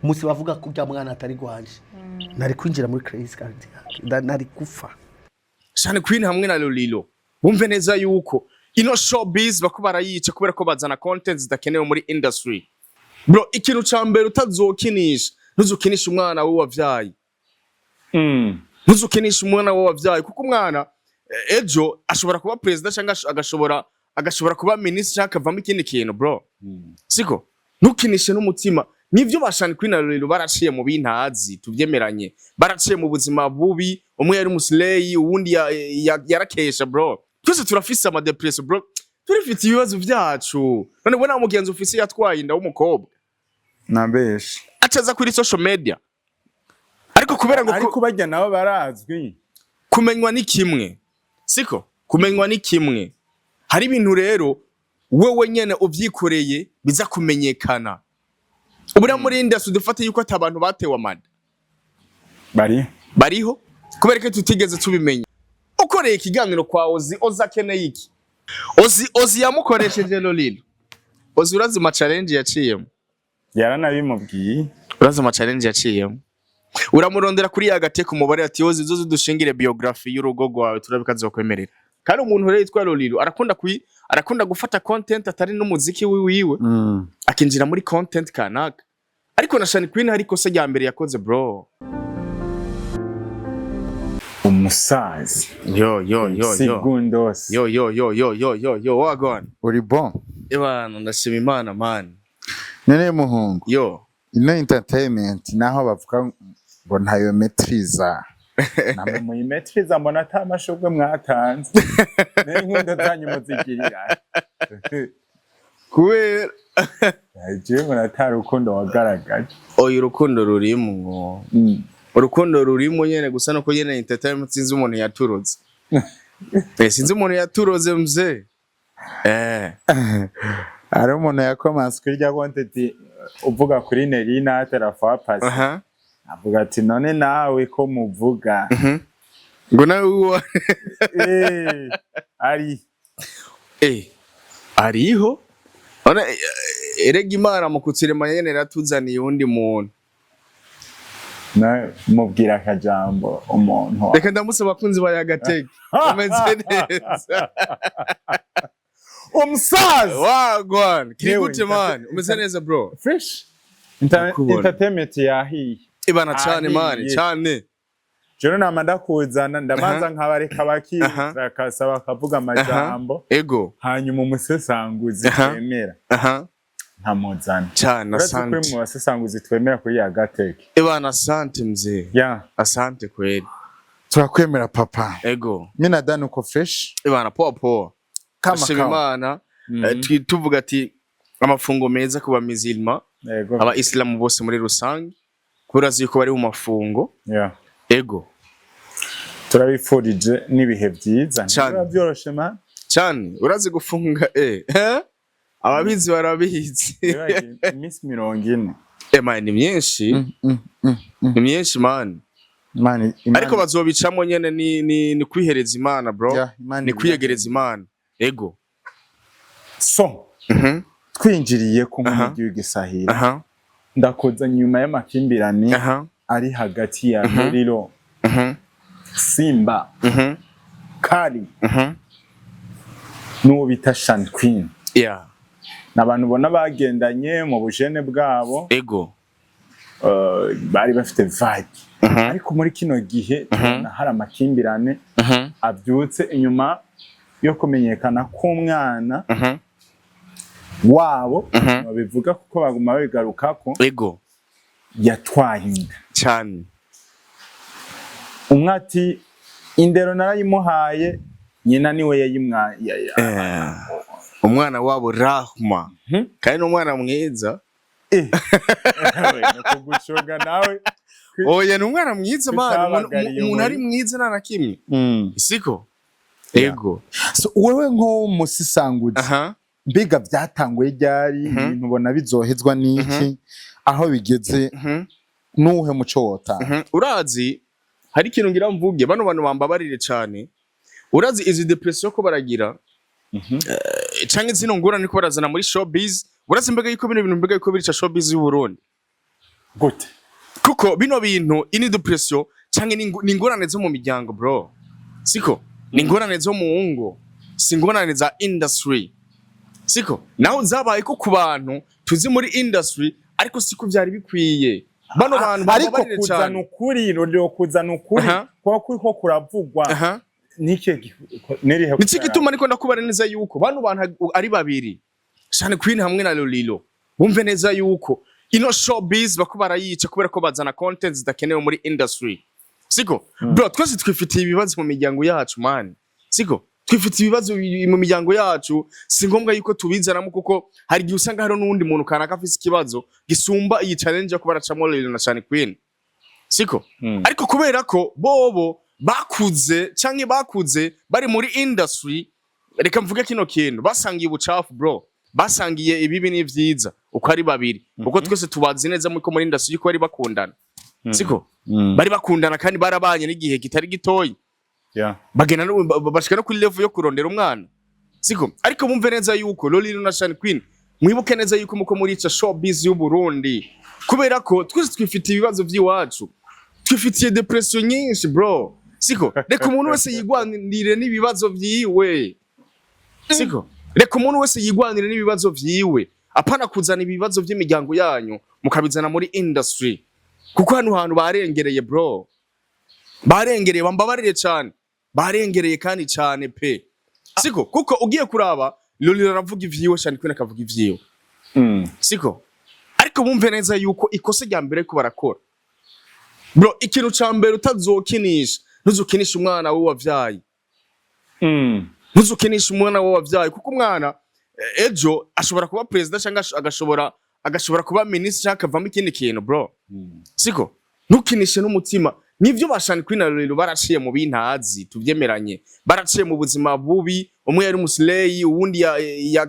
musi bavuga ko bya mwana atari gwanje nari kwinjira muri crazy card nari kufa cyane Queen hamwe na Lolilo bumve neza yuko ino showbiz bako barayica kubera ko bazana content zidakenewe muri industry bro ikintu cyambere utazokinisha ntuzukinisha umwana we wavyaye ntuzukinisha umwana we wavyaye kuko umwana ejo ashobora kuba president cyangwa agashobora kuba minister cyangwa akavamo ikindi kintu bro siko ntukinishe n'umutima nivyo bashani Queen na Lolilo baraciye mu bintazi tuvyemeranye baraciye mu buzima bubi umwe yari umuslay uwundi yarakesha bro twese turafise ama depression bro turifite ibibazo vyacu none bona umugenzi ufise yatwaye inda w'umukobwa nabeshe acaza kuri social media ariko kubera ngo ariko bajya nabo barazwi kumenywa ni kimwe siko kumenywa ni kimwe hari ibintu rero wewe nyene uvyikoreye biza kumenyekana ubura muri industry dufate yuko atabantu batewe amada bariho kubera ko tutigeze tubimenya ukoreye ikiganiro kwa Ozi akeneye iki Ozi yamukoresheje Lolilo Ozi urazi ma challenge yaciyemo yaranabimubwiye urazi ma challenge yaciyemo uramurondera kuri yagate ku mubare ati Ozi zo dushingire biography y'urugo rwawe turabikazokwemerera kandi umuntu rero yitwa Lolilo arakunda gufata content atari n'umuziki wiwe akinjira muri content kanaka ariko na Shani Queen hariko se ya mbere yakoze bro umusazi segundos yo wagone uri bon ebana ndashima Imana man nene muhungu ino entertainment naho bavuga ngo ntayo metriza namwe muyimetriza mbona atamashugwe mwatanze n'inkundo zanyu muzigirira kubera aje mbona atarukundo wagaragaje urukundo rurimo urukundo rurimo nyene gusa no ko nyene entertainment sinzi umuntu yaturoze sinzi umuntu yaturoze mze ari umuntu yakomanse kurya content uvuga kuri Nerina atarafa pasi avuga ati none nawe ko muvuga ngo nawe ariho ona erega Imana mukutsirema nyene ratuzaniye undi muntu na mubwira akajambo umuntu reka ndamusaba kunzi bayagateke umeze neza umusazi wagwan kirigute man umeze neza bro fresh entertainment yahiye ibana cyane man cyane jero namanda kuzana ndabanza nkabareka bakira kasaba kavuga amajambo ego hanyuma umusesanguzi twemera ntamuzana cyane asante mu basesanguzi twemera kuri yagateke ibana asante mzee asante kweli turakwemera papa ego mina dano ko fresh ibana popo kama Imana tuvuga ati amafungo meza kuba mizilma aba islamu bose muri rusange kurazi ko bari mu mafungo ego turabifurije nibihe byiza ntibyoroshye man cyane urazi gufunga ababizi barabizi iminsi 40 man ni myinshi man ariko bazobicamo nyene ni kwihereza Imana bro ni kwiyegereza Imana ego so twinjiriye ku nkuru y'igisahira ndakoza nyuma y'amakimbirane ari hagati ya Lolilo Simba Kari n'uwo bita Shani Queen n'abantu bona bagendanye mu bujene bwabo ego bari bafite vibe ariko muri kino gihe hari amakimbirane abyutse inyuma yo kumenyekana k'umwana wabo babivuga kuko baguma babigaruka ko ego yatwaye inda cyane umwati indero narayimuhaye nyina niwe yayimwaye umwana wabo Rahma kandi n'umwana mwiza nakugushoga nawe oya n'umwana mwiza man umuntu ari mwiza narakimwe isiko ego so wewe nko musisanguje mbega byatanguye ryari ibintu ubona bizohezwa n'iki aho bigeze nuhe muco wota urazi hari ikintu ngira mvuge bano bantu bambabarire cyane urazi izi depression ko baragira canke zino ngorane ko barazana muri showbiz urazi mbega yuko bino bintu mbega yuko birica showbiz y'u Burundi gute kuko bino bintu ini depression canke ni ingorane zo mu miryango bro, siko ni ingorane zo mu ngo, si ingorane za industry, siko naho zabaye ko ku bantu tuzi muri industry ariko siko byari bikwiye. Bano bantu ariko kuzana ukuri rero kuzana ukuri ko kuravugwa niki nerihe niki gituma ariko ndakubara neza yuko bano bantu ari babiri cyane Queen hamwe na Lolilo bumve neza yuko ino showbiz bakubara yica kubera ko bazana content zidakenewe muri industry, siko bro twese twifitiye ibibazo mu miryango yacu man, siko twifitiye ibibazo mu miryango yacu, si ngombwa yuko tubizanamo kuko hari gihe usanga hari n'undi muntu kanaka afise ikibazo gisumba iyi challenge yo kubaracamo Lolilo na cyane Queen, siko ariko kubera ko bobo bakuze canke bakuze bari muri industry, reka mvuge kino kintu basangiye ubucafu bro, basangiye ibibi n'ivyiza uko ari babiri kuko twese tubazi neza muko muri industry ko bari bakundana, siko bari bakundana kandi barabanye n'igihe kitari gitoyi, bagena bashika no kuri level yo kurondera umwana, siko ariko bumve neza yuko Lolilo na Shane Queen mwibuke neza yuko muko muri ica showbiz y'u Burundi kubera ko twese twifitiye ibibazo by'iwacu, twifitiye depression nyinshi bro, siko reka umuntu wese yigwanire n'ibibazo vyiwe, siko reka umuntu wese yigwanire n'ibibazo vyiwe apana kuzana ibibazo by'imiryango yanyu mukabizana muri industry kuko hano hantu barengereye bro, barengereye bambabarire cyane, barengereye kandi cyane pe, siko kuko ugiye kuraba Lolilo aravuga ivyiwe Shane Queen akavuga ivyiwe, siko ariko bumve neza yuko ikose rya mbere ko barakora bro, ikintu ca mbere utazokinisha ntuzukinishe umwana we wavyaye, ntuzukinishe umwana we wavyaye kuko umwana ejo ashobora kuba president cyangwa agashobora kuba minister cyangwa akavamo ikindi kintu bro, siko ntukinishe n'umutima. Nivyo bashani Queen na Lolilo baraciye mu bintazi tuvyemeranye, baraciye mu buzima bubi, umwe yari umuslay uwundi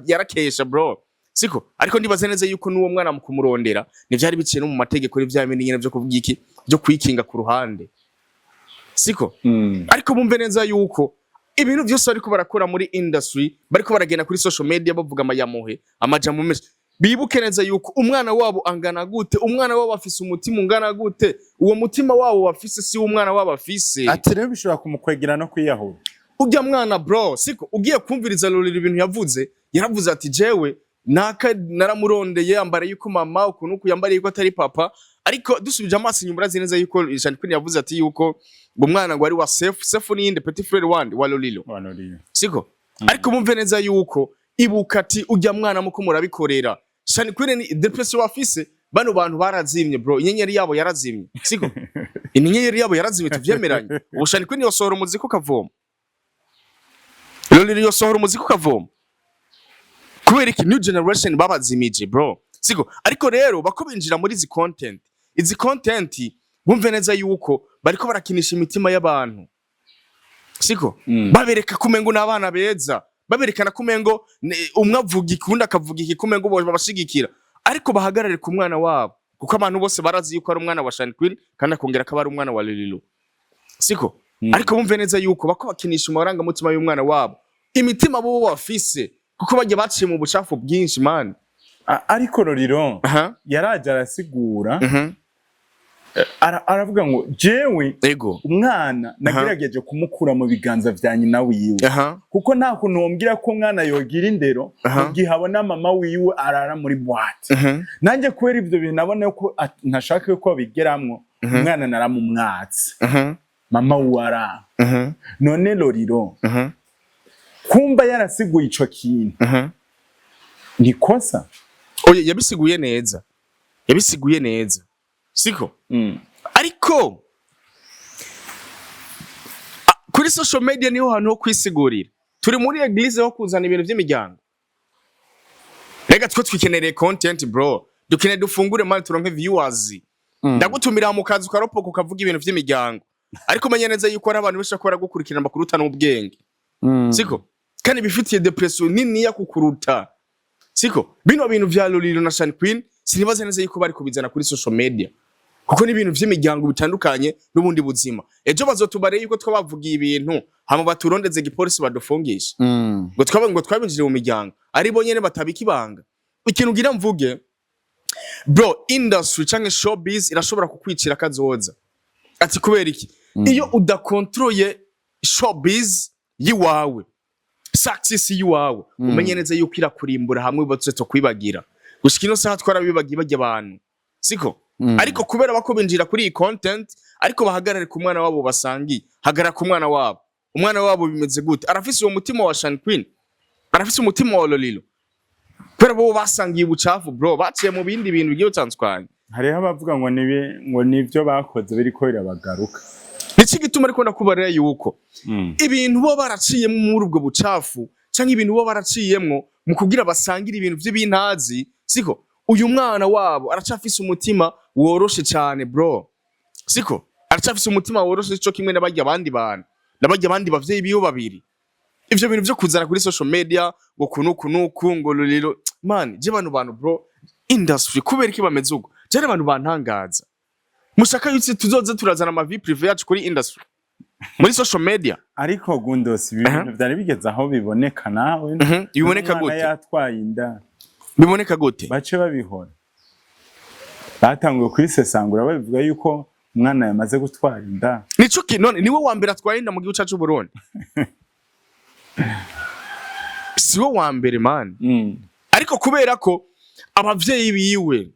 yarakesha bro, siko ariko ndibaze neza yuko n'uwo mwana mukumurondera nivyari biciye no mu mategeko n'ivyamenye nyene byo kuvuga iki byo kwikinga ku ruhande, siko ariko bumve neza yuko ibintu byose ariko barakora muri industry bariko baragenda kuri social media bavuga amayamuhe amajambo menshi, bibuke neza yuko umwana wabo angana gute, umwana wabo afise umutima ungana gute, uwo mutima wabo wafise si umwana wabo afise, ati rero bishobora kumukwegera no kwiyahura ujya mwana bro, siko ugiye kumviriza Lolilo ibintu yaravuze ati jewe naka naramurondeye yambara yuko mama ukuntu kuyambara yuko atari papa, ariko dusubije amaso inyuma urazi neza yuko Shane Queen yavuze ati yuko ngo mwana ngo ari wa Safe ni inde petit frère wandi wa Lolilo, siko ariko bumve neza yuko ibuka ati ujya mwana muko murabikorera Shane Queen ni depression wafise, bano bantu barazimye bro, inyenyeri yabo yarazimye, siko inyenyeri yabo yarazimye tuvyemeranye. Ubu Shane Queen yosohora umuziki ukavoma, Lolilo yosohora umuziki ukavoma kubera iki new generation babazimije bro, siko ariko rero bako binjira muri izi content bumve neza yuko bariko barakinisha imitima y'abantu, siko babereka kumengo n'abana beza, baberekana kumengo umwe avuga ikunda akavuga iki kumengo bo babashigikira, ariko bahagarare ku mwana wabo kuko abantu bose barazi yuko ari umwana wa Shane Queen kandi akongera ko ari umwana wa Lolilo, siko ariko bumve neza yuko bako bakinisha amaranga mutima y'umwana wabo, imitima bo bafise kuko bajye baciye mu bucafu bwinshi man. Ariko Lolilo yaraje arasigura aravuga ngo jewe umwana nagerageje kumukura mu biganza vya nyina wiwe kuko nta kuntu wombwira ko umwana yogira indero gihabona mama wiwe arara muri boîte, nanje kwera ivyo bintu nabone ko ntashaka ko bigeramwo umwana naramumwatse mama wara none Lolilo kumba yarasiguye ico kintu nikosa oye yabisiguye neza siko ariko kuri social media niho hantu ho kwisigurira, turi muri eglise ho kuzana ibintu by'imiryango, rega twikeneye content bro, dukeneye dufungure mali turonke viewers, ndagutumira mu kazi ukaropoka ukavuga ibintu by'imiryango, ariko menye neza yuko ari abantu bashaka kora gukurikirana amakuru n'ubwenge siko kandi bifitiye depression nini ya kukuruta, siko bino bintu vya Lolilo na Shane Queen sinibaze neza yuko bari kubizana kuri social media kuko ni ibintu by'imiryango bitandukanye n'ubundi buzima. Ejo bazotubare yuko twabavugiye ibintu hama baturondeze igipolisi badufungisha ngo twabinjire mu miryango ari bo nyene batabika ibanga. Ikintu gira mvuge bro industry canke showbiz irashobora kukwicira kazoza ati kubera iki iyo udakontroye showbiz yiwawe success yiwawe umenye neza yuko irakurimbura hamwe batse to kwibagira gushika ino saha twarabibagiye bajya abantu siko ariko kubera bako binjira kuri iyi content ariko bahagarare ku mwana wabo basangi hagara ku mwana wabo umwana wabo bimeze gute arafise uwo mutima wa Shan Queen arafise umutima wa Lolilo kubera bo basangiye ubucafu bro baciye mu bindi bintu bigiye bitandukanye hariho abavuga ngo nivyo bakoze biriko birabagaruka niki gituma ariko ndakubarira yuko ibintu bo baraciyemo muri ubwo bucafu canke ibintu bo baraciyemwo mu kugira basangira ibintu vy'ibintazi siko uyu mwana wabo aracafise umutima woroshe cyane bro siko aracafise umutima woroshe cyo kimwe n'abajya abandi bantu n'abajya abandi bavyeyi biyo babiri ivyo bintu byo kuzana kuri social media ngo kunuku ngo Lolilo man je bantu bro industry kubera iki bameze uko je abantu bantangaza mushaka yutse tuzoze turazana ama vie privé yacu kuri industry muri social media ariko gundos ibintu byari bigeze aho biboneka nawe biboneka gute yatwaye inda biboneka gute bace babihora batanguye kwisesangura babivuga yuko umwana yamaze gutwara inda nico none niwe wa mbere atwaye inda mu gihugu cyacu Burundi siwe wa mbere man ariko kubera ko abavyeyi biwe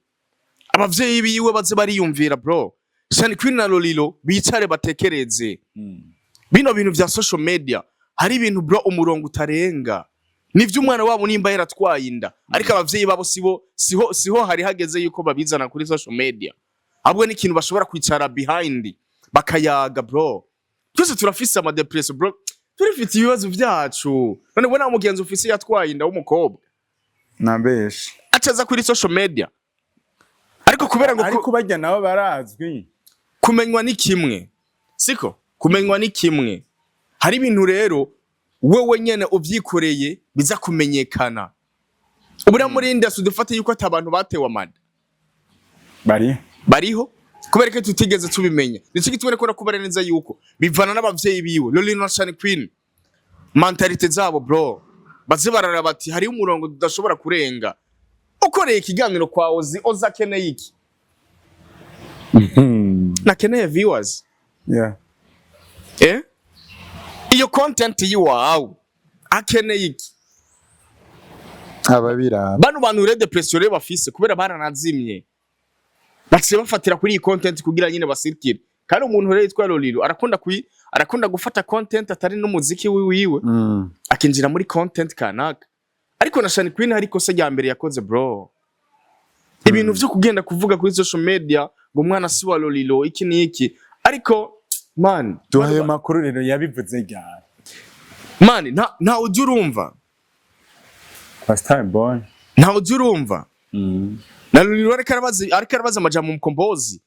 baze bariyumvira bro Shan Queen na Lolilo bicare batekereze bino bintu vya social media hari ibintu bro umurongo utarenga nivyo umwana wabo nimba yaratwaye inda ariko abavyeyi babo siho hari hageze yuko babizana kuri social media ahubwo n'ikintu bashobora kwicara behind bakayaga bro twese turafise ama depression bro turifite ibibazo vyacu none bona mugenzi ufise yatwaye inda w'umukobwa nabeshe acaza kuri social media ariko kubera ngo ariko bajya nabo barazwi kumenywa ni kimwe siko kumenywa ni kimwe hari ibintu rero wewe nyene uvyikoreye biza kumenyekana ubura muri industry dufate yuko atabantu batewe amada bariho kubera ko tutigeze tubimenya nico gitubone ko nakubara neza yuko bivana n'abavyeyi biwe Lolilo na Shan Queen mentalite zabo bro baze barara bati hari umurongo tudashobora kurenga ukoreye ikiganiro kwa oza keneye iki nakeneye viewers iyo content yiwawe akeneye iki ababira bano bantu ure depression reba bafise kubera baranazimye baciye bafatira kuri iyi content kugira nyine basirikire kandi umuntu rero yitwa Lolilo arakunda gufata content atari n'umuziki wiwe akinjira muri content kanaka ariko na Shan Queen hariko se rya mbere yakoze bro ibintu vyo kugenda kuvuga kuri social media ngo umwana si wa Lolilo iki niki ariko man duhaye makuru rero yabivuze ryari man nta ujya urumva first time boy nta ujya urumva na Lolilo ariko arabaza amajambo mukombozi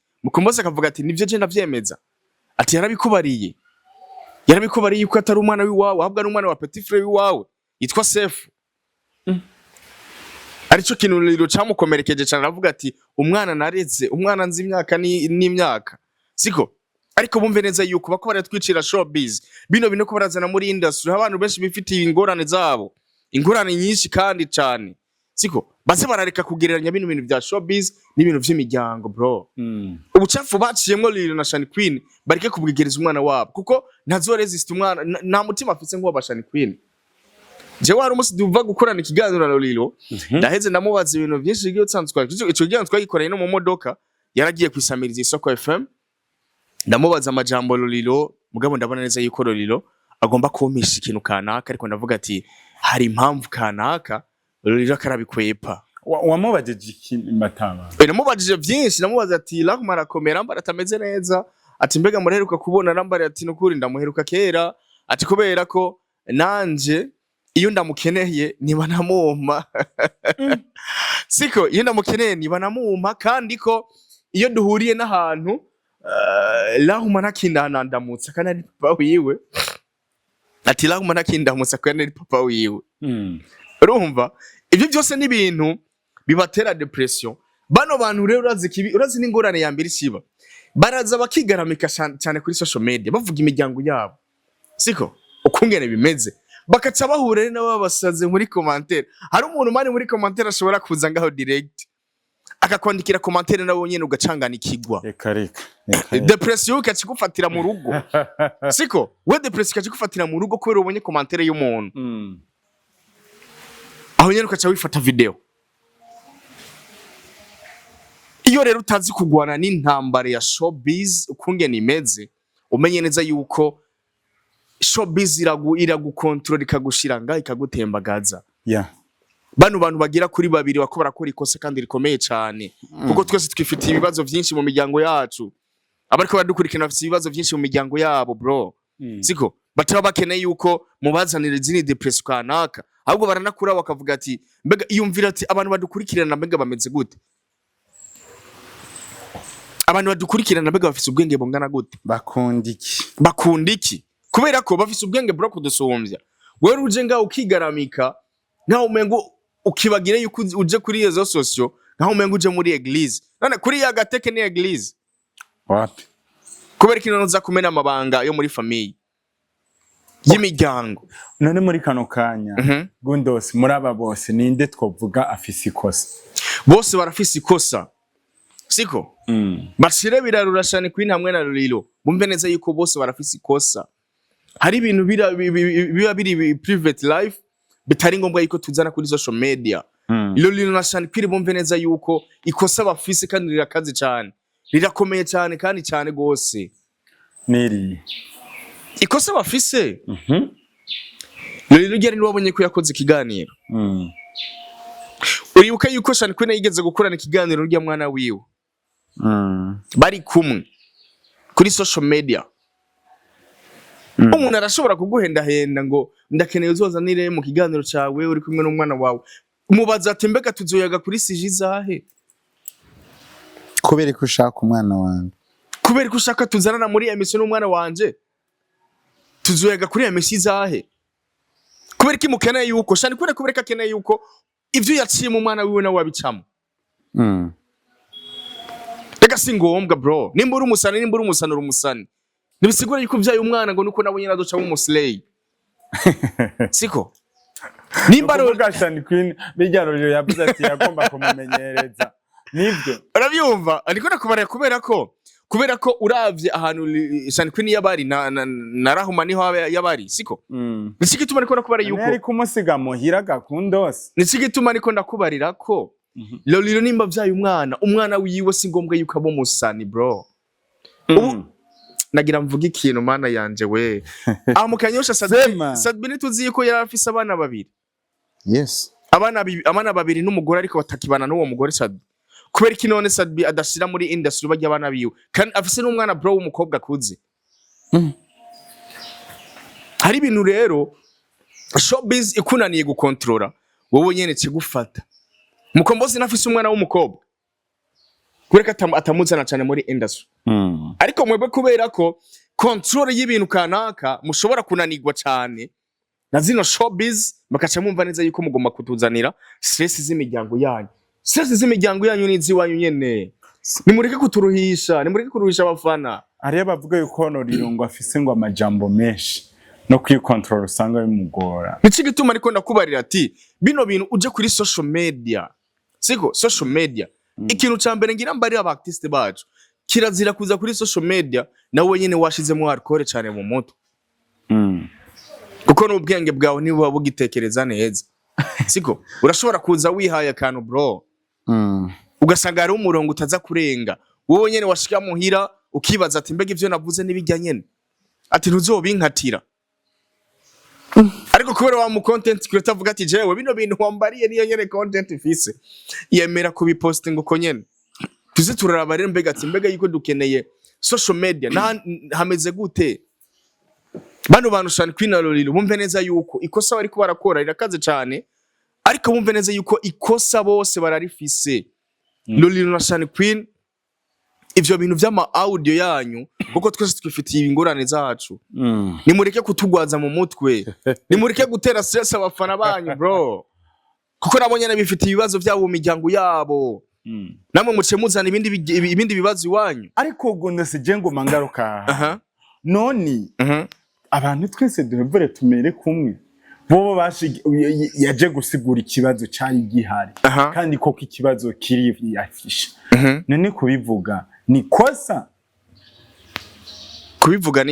akavuga ati nivyo je ndavyemeza ati yarabikubariye ko atari umwana wiwawe ahubwo ari umwana wa petit frère wiwawe yitwa Sefu arico kintu Lolilo camukomerekeje cyane aravuga ati umwana nareze umwana nzi imyaka n'imyaka siko ariko bumve neza yuko bako baratwicira showbiz bino ko barazana muri industry abantu benshi bifitiye ingorane zabo ingorane nyinshi kandi cyane siko baze barareka kugereranya bino bintu vya showbiz n'ibintu vy'imiryango bro ubucafu baciyemwo Lolilo na Shan Queen bareke kubwigereza umwana wabo kuko ntazo resist umwana nta mutima afise nk'uwa Shan Queen je wari umusi duva gukorana ikiganiro na Lolilo ndaheze ndamubaza ibintu byinshi bigiye tsanzwe ico kiganiro twagikoranye no mu modoka yaragiye kwisamiriza isoko FM ndamubaza amajambo Lolilo mugabo ndabona neza yuko Lolilo agomba kumisha ikintu kanaka ariko ndavuga ati hari impamvu kanaka Lolilo karabikwepa wamubajije ikintu matama namubajije byinshi namubaza ati Rahma arakomera mbara atameze neza ati mbega mureheruka kubona nambara ati nukuri ndamuheruka kera ati kubera ko nanje iyo ndamukeneye niba namuma siko iyo ndamukeneye niba namuma kandi ko iyo duhuriye n'ahantu Rahma nakindana ndamutsa kandi ari papa wiwe ati Rahma nakindamutsa kandi ari papa wiwe urumva ibyo byose ni ibintu bibatera depression bano bantu rero urazi n'ingorane ya mbere isiba baraza bakigaramika cyane kuri social media bavuga imiryango yabo siko ukungene bimeze bakaca bahura n'ababasaze muri commentaire hari umuntu mani muri commentaire ashobora kuza ngaho direct akakwandikira commentaire nawe nyene ugacangana ikigwa reka depression ikakigufatira mu rugo siko we depression ikakigufatira mu rugo kubera ubonye commentaire y'umuntu aho nyene ukaca wifata video. Iyo rero utazi kugwana n'intambare ya showbiz ukungene imeze umenye neza yuko showbiz iragukontrola ikagushiranga ikagutembagaza. Bano bantu bagira kuri babiri bako barakora ikosa kandi rikomeye cyane kuko twese twifitiye ibibazo byinshi mu miryango yacu abariko badukurikirana bafite ibibazo byinshi mu miryango yabo bro siko bataba bakeneye yuko mubazanira izini depression kanaka ahubwo baranakura bakavuga ati mbega iyumvira ati abantu badukurikirana mbega bameze gute, abantu badukurikirana mbega bafite ubwenge bungana gute, bakunda iki kubera ko bafite ubwenge bro kudusumbya. Wewe uje ngaho ukigaramika nkaho umengo ukibagire yuko uje kuri rezo sosio nkaho umengo uje muri eglise none kuri ya gateke ni eglise wapi kubera kino nza kumena amabanga yo muri famille y'imiryango. None muri kano kanya Gundos muri aba bose ninde twovuga afise ikosa? Bose barafise ikosa siko bashire birarurashane kwina hamwe na Lolilo bumve neza yuko bose barafise ikosa. Hari ibintu biba biri private life bitari ngombwa yuko tuzana kuri social media. Lolilo na Shankwiri bumve neza yuko ikosa bafise kandi rirakaze cyane rirakomeye cyane kandi cyane gose. Neri ikosa bafise Lolilo gere ni wabonye ko yakoze ikiganiro uribuka yuko Shankwiri yigeze gukorana ikiganiro n'urya mwana wiwe bari kumwe kuri social media. Umuntu arashobora kuguhenda ngo ndakeneye uzozanire mu kiganiro cyawe uri kumwe n'umwana wawe mubaza ati mbega tuzoyaga kuri sije zahe kubera ko ushaka umwana wanjye, kubera ko ushaka tuzanana muri emission n'umwana wanje tuzoyaga kuri emission zahe kubera ko mukeneye yuko shani kubera ko akeneye yuko ivyo yaciye mu mwana wiwe nawe wabicamo. Rega singombwa bro nimba uri umusani nibisigura yuko vyaye umwana ngo nuko nabonye nadoca mu muslay siko nimba rogashani queen bijyaroryo yavuze ati yagomba kumumenyereza nibyo urabyumva ariko nakubarira kubera ko uravye ahantu Shani Queen yabari na Rahuma niho yabari siko nisigituma ariko nakubara yuko ari kumusiga muhira Gakundose nisigituma ariko ndakubarira ko Lolilo nimba vyaye umwana wiwe singombwa yuko abo musani bro. Nagira mvuga ikintu mana yanje we amukanyosha Sadbini tuziye ko yarafise abana babiri. Yes, abana babiri n'umugore ariko batakibana n'uwo mugore Sadbi kubera iki none Sadbi adashira muri industry bajya abana biwe kandi afise n'umwana bro w'umukobwa akuze. Hari ibintu rero showbiz ikunaniye gukontrola wowe nyene kigufata mukombozi nafise umwana w'umukobwa kubera atamuzana cyane muri industry. Ariko mwebwe kubera ko control y'ibintu kanaka mushobora kunanirwa cyane na zino showbiz bakaca mumva neza yuko mugomba kutuzanira stress z'imiryango yanyu n'iziwanyu nyene. Nimureke kuturuhisha abafana. Ariya bavuga yuko Lolilo ngo afise ngo amajambo menshi no kwikontrola usanga bimugora. Niki gituma ariko ndakubarira ati bino bintu uje kuri social media siko social media ikintu cyambere ngira mbari aba artiste bacu kirazira kuza kuri social media nawe nyene washizemo alcohol cyane mu moto kuko n'ubwenge bwawe niba bugitekereza neza siko urashobora kuza wihaye akantu bro ugasanga ari umurongo utaza kurenga wowe nyene washika muhira ukibaza ati mbega ivyo navuze nibijya nyene ati ntuzobinkatira ariko kubera wa mu content creator avuga ati jewe bino bintu wambariye niyo nyene content ifise yemera kubiposting uko nyene tuze turaraba rero mbega yuko dukeneye social media hameze gute bano bantu Shani Queen na Lolilo bumve neza yuko ikosa bari ko barakora rirakaze cyane ariko bumve neza yuko ikosa bose bararifise. Lolilo na Shani Queen ivyo bintu vy'ama audio yanyu kuko twese twifitiye ingorane zacu nimureke kutugwaza mu mutwe nimureke gutera stress abafana banyu bro kuko nabonye nabifitiye ibibazo byabo mu miryango yabo namwe muce muzana ibindi bibazo iwanyu. Ariko Gundos je ngo mangaruka noni abantu twese durevure tumere kumwe bo yaje gusigura ikibazo cyari gihari kandi koko ikibazo kiri yafisha none kubivuga ni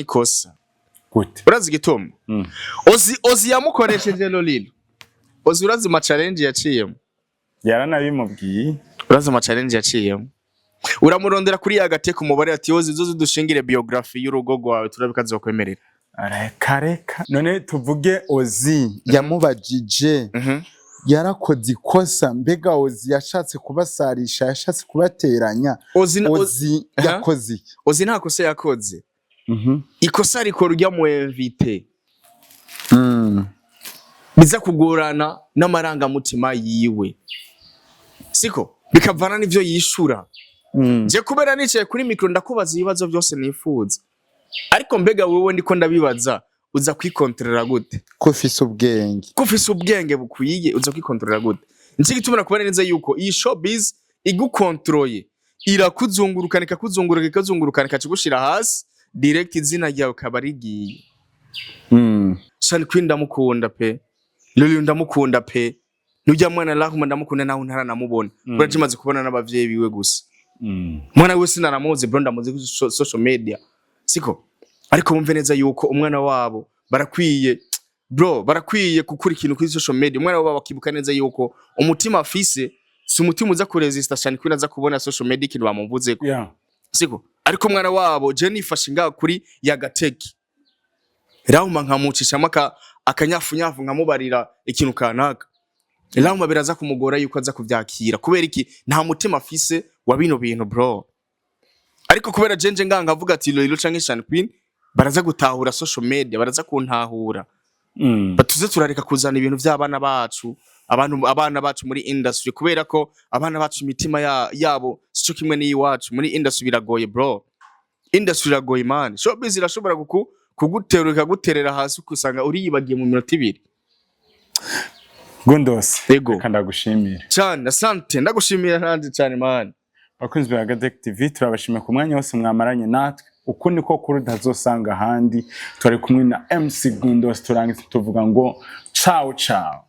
kosa gute urazi gitomo ozi yamukoresheje lolilo ozi urazi ma challenge yaciyemo yaranabimubwiye urazi ma challenge yaciyemo uramurondera kuri yagate ku mubare ati ozi zo dushingire biography y'urugo rwawe turabikazokwemerera kareka none tuvuge ozi yamubajije yarakoze ikosa mbega ozi yashatse kubasarisha yashatse kubateranya ozi yakoze ozi nta kosa yakoze ikosa rikora urya mu invite biza kugorana n'amaranga mutima yiwe siko bikavana n'ivyo yishura je kubera nicaye kuri micro ndakubaza ibibazo byose nifuza ariko mbega wewe ndiko ndabibaza uza kwikontrolera gute kufise ubwenge bukwiye uza kwikontrolera gute nci gitumira kubana neza yuko iyi showbiz igukontroye irakuzungurukana ikazungurukana ikacigushira hasi direct izina ryawe kabarigiye Shani Queen ndamukunda pe Lulu ndamukunda pe nujya mwana Rahuma ndamukunda naho ntaranamubona urajimaze kubona n'abavyeyi biwe gusa mwana wese naramuzi bro ndamuzi ku social media siko ariko bumve neza yuko umwana wabo barakwiye gukura ikintu kuri social media umwana wabo bakibuka neza yuko umutima afise si umutima uza kuresista Shani Queen aza kubona social media ikintu bamuvuze ko siko ariko umwana wabo je nifashe ngaho kuri yagateki Rahuma nkamucishamo akanyafunyafu nkamubarira ikintu kanaka Rahuma biraza kumugora yuko aza kuvyakira kubera iki nta mutima afise wa bino bintu bro ariko kubera jenje nganga avuga ati Lolo canke Shani Queen baraza gutahura social media baraza kuntahura batuze turareka kuzana ibintu by'abana bacu abana bacu muri industry kubera ko abana bacu imitima yabo sico kimwe n'iyiwacu muri industry biragoye bro industry iragoye man showbiz irashobora guterera hasi kusanga uriyibagiye mu minota 2 Gondos reka ndagushimira cyane asante ndagushimira nandi cyane man bakunzi ba Gadek TV turabashimira ku mwanya wose mwamaranye natwe uko niko kuri dazosanga handi twari kumwe na MC Gondos turangiza tuvuga ngo ciao ciao